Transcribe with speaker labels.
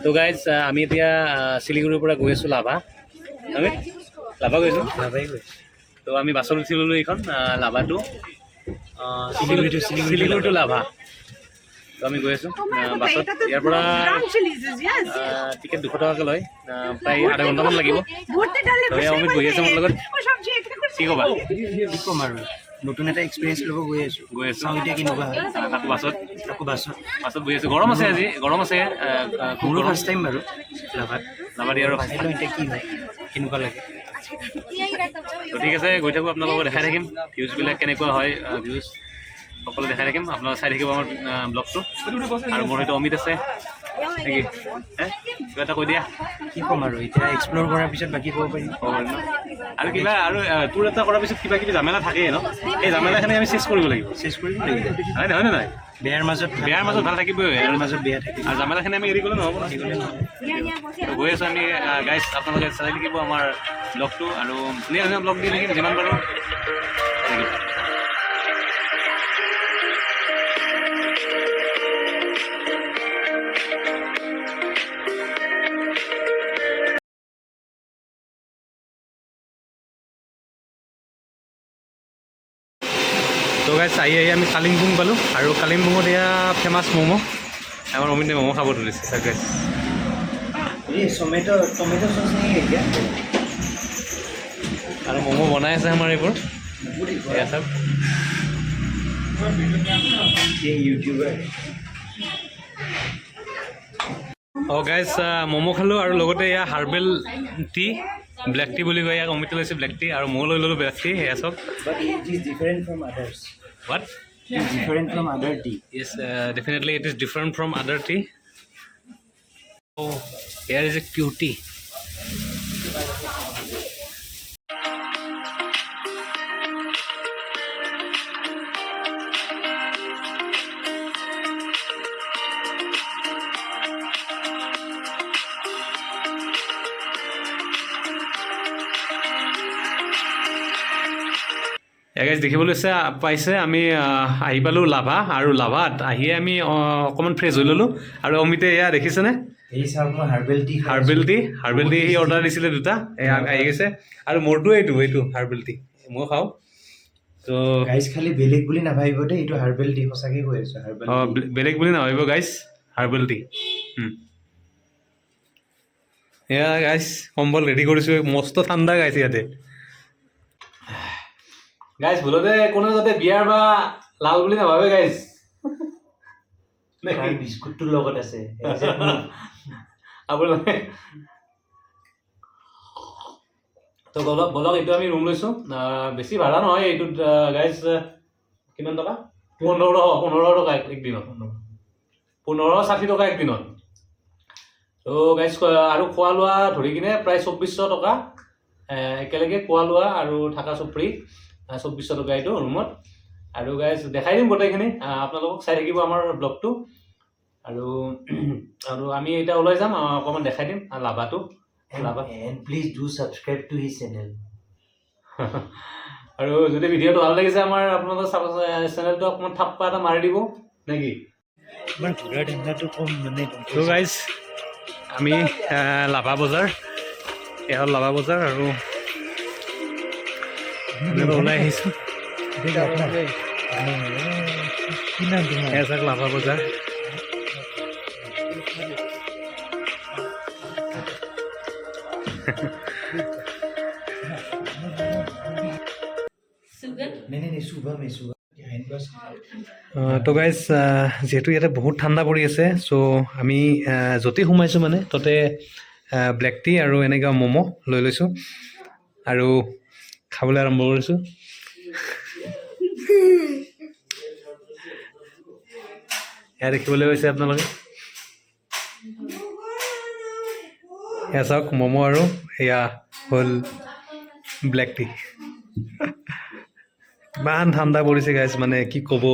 Speaker 1: তো গাইজ আমি এতিয়া শিলিগুৰিৰ পৰা গৈ আছোঁ লাভা। আমি লাভা গৈছোঁ, লাভাই গৈছোঁ। তো আমি বাছত উঠি ল'লোঁ এইখন লাভাটো, শিলিগুৰি টু লাভা। তো আমি গৈ আছোঁ বাছত। ইয়াৰ পৰা টিকেট 200 টকাকৈ লয়, প্ৰায় আধা ঘণ্টামান লাগিব। তো এয়া অমিত বহি আছে মোৰ লগত। কি ক'বা?
Speaker 2: কি ক'ম আৰু, নতুন এটা এক্সপিৰিয়েঞ্চ ল'ব গৈ আছোঁ এতিয়া কেনেকুৱা হয়।
Speaker 1: আকৌ বাছত বহি আছোঁ। গৰম আছে, আজি গৰম আছে।
Speaker 2: মোৰো ফাৰ্ষ্ট টাইম বাৰু লাভাত
Speaker 1: আৰু
Speaker 2: এতিয়া কি হয়, কেনেকুৱা লাগে।
Speaker 1: তো ঠিক আছে, গৈ থাকোঁ, আপোনালোকক দেখাই থাকিম ভিউজবিলাক কেনেকুৱা হয়। ভিউজ সকলো দেখাই থাকিম, আপোনালোকে চাই থাকিব আমাৰ ব্লগটো। আৰু মোৰ হয়তো অমিত আছে নেকি, কিবা এটা কৈ দিয়া।
Speaker 2: কি ক'ম আৰু, এতিয়া এক্সপ্ল'ৰ কৰাৰ পিছত বাকী ক'ব পাৰিম।
Speaker 1: আৰু কিবা আৰু টুৰ এটা কৰাৰ পিছত কিবা কিবি জামেলা থাকেই ন, সেই জামেলাখিনি আমি চেছ কৰিব লাগিব। হয় নে নহয়?
Speaker 2: বেয়াৰ মাজত
Speaker 1: ভাল থাকিবই,
Speaker 2: বেয়াৰ মাজত বেয়া থাকিব।
Speaker 1: আৰু জামেলাখিনি আমি এৰি গ'লে নহ'ব ন। তো গৈ আছোঁ আমি গাইজ, আপোনালোকে চাই থাকিব আমাৰ ব্লগটো, আৰু ধুনীয়া ধুনীয়া ব্লগ দি থাকিম যিমান পাৰোঁ। তো গাইজ আহি আমি কালিম্পং পালোঁ, আৰু কালিম্পঙত এয়া ফেমাছ ম'ম'। আমাৰ অমিতে ম'ম' খাব ধৰিছে তাকে।
Speaker 2: টমেটো চচ নেকি এতিয়া?
Speaker 1: আৰু ম'ম' বনাই আছে আমাৰ এইবোৰ, এয়া চাওক।
Speaker 2: ইউটিউবাৰ।
Speaker 1: গাইজ ম'ম' খালোঁ, আৰু লগতে এয়া হাৰ্বেল টি, ব্লেক টি বুলি কয় ইয়াক। অমিতে লৈছে ব্লেক টি, আৰু ময়ো লৈ ল'লোঁ ব্লেক টি। এয়া চাওক। What?
Speaker 2: It is different from other tea.
Speaker 1: Yes, definitely it is different from other tea. Oh, here is a cutie. Guys দেখিবলৈ পাইছে, আমি আহি পালোঁ লাভা, আৰু লাভাত আহিয়ে আমি অকণমান ফ্ৰেছ হৈ ল'লোঁ। আৰু অমিতে এয়া দেখিছেনে,
Speaker 2: এই চাওক, মই হাৰ্বেল টি
Speaker 1: সি অৰ্ডাৰ দিছিলে দুটা, এয়া আহি গৈছে। আৰু মোৰটো এইটো হাৰ্বেল টি মই খাওঁ। তো
Speaker 2: গাইজ খালি বেলেগ বুলি নাভাবিব দেই, এইটো হাৰ্বেল টি, সঁচাকৈ কৈ আছোঁ।
Speaker 1: বেলেগ বুলি নাভাবিব গাইজ, হাৰ্বেল টি। এয়া গাইজ কম্বল ৰেডি কৰিছোঁ, মস্ত ঠাণ্ডা গাইজ ইয়াতে। গাইজ ভুলতে কোনো যাতে বিয়াৰ বা লাল বুলি নাভাবে গাইজ।
Speaker 2: বিস্কুটটোৰ লগত আছে
Speaker 1: আপোনালোকে তো বলক, এইটো আমি ৰুম লৈছোঁ। বেছি ভাড়া নহয় এইটোত গাইজ, কিমান টকা? 1500 টকা একদিনত, 1560 টকা একদিনত। তো গাইজ আৰু খোৱা লোৱা ধৰি কিনে প্ৰায় 2400 টকা একেলগে, খোৱা লোৱা আৰু থকা চব ফ্ৰী। 2400 টকা এইটো ৰুমত। আৰু গাইজ দেখাই দিম গোটেইখিনি, আপোনালোকক চাই থাকিব আমাৰ ব্লগটো। আৰু আমি এতিয়া ওলাই যাম, অকণমান দেখাই দিম লাভাটো।
Speaker 2: Please do subscribe to his channel.
Speaker 1: আৰু যদি ভিডিঅ'টো ভাল লাগিছে আমাৰ, আপোনালোকৰ চেনেলটো অকণমান থাপ্পা এটা মাৰি দিব নেকি। তো গাইজ আমি লাভা বজাৰ, এয়া হ'ল লাভা বজাৰ, আৰু ওলাই আহিছোঁ। এয়া চাওক লাভা বজাৰ। তো গাইজ যিহেতু ইয়াতে বহুত ঠাণ্ডা পৰি আছে, চ' আমি য'তেই সোমাইছোঁ মানে ততে ব্লেক টি আৰু এনেকুৱা ম'ম' লৈ লৈছোঁ, আৰু খাবলৈ আৰম্ভ কৰিছোঁ। এয়া দেখিবলৈ পাইছে আপোনালোকে, এয়া চাওক ম'ম' আৰু এয়া হ'ল ব্লেক টি। ইমান ঠাণ্ডা পৰিছে গাইজ, মানে কি ক'ব।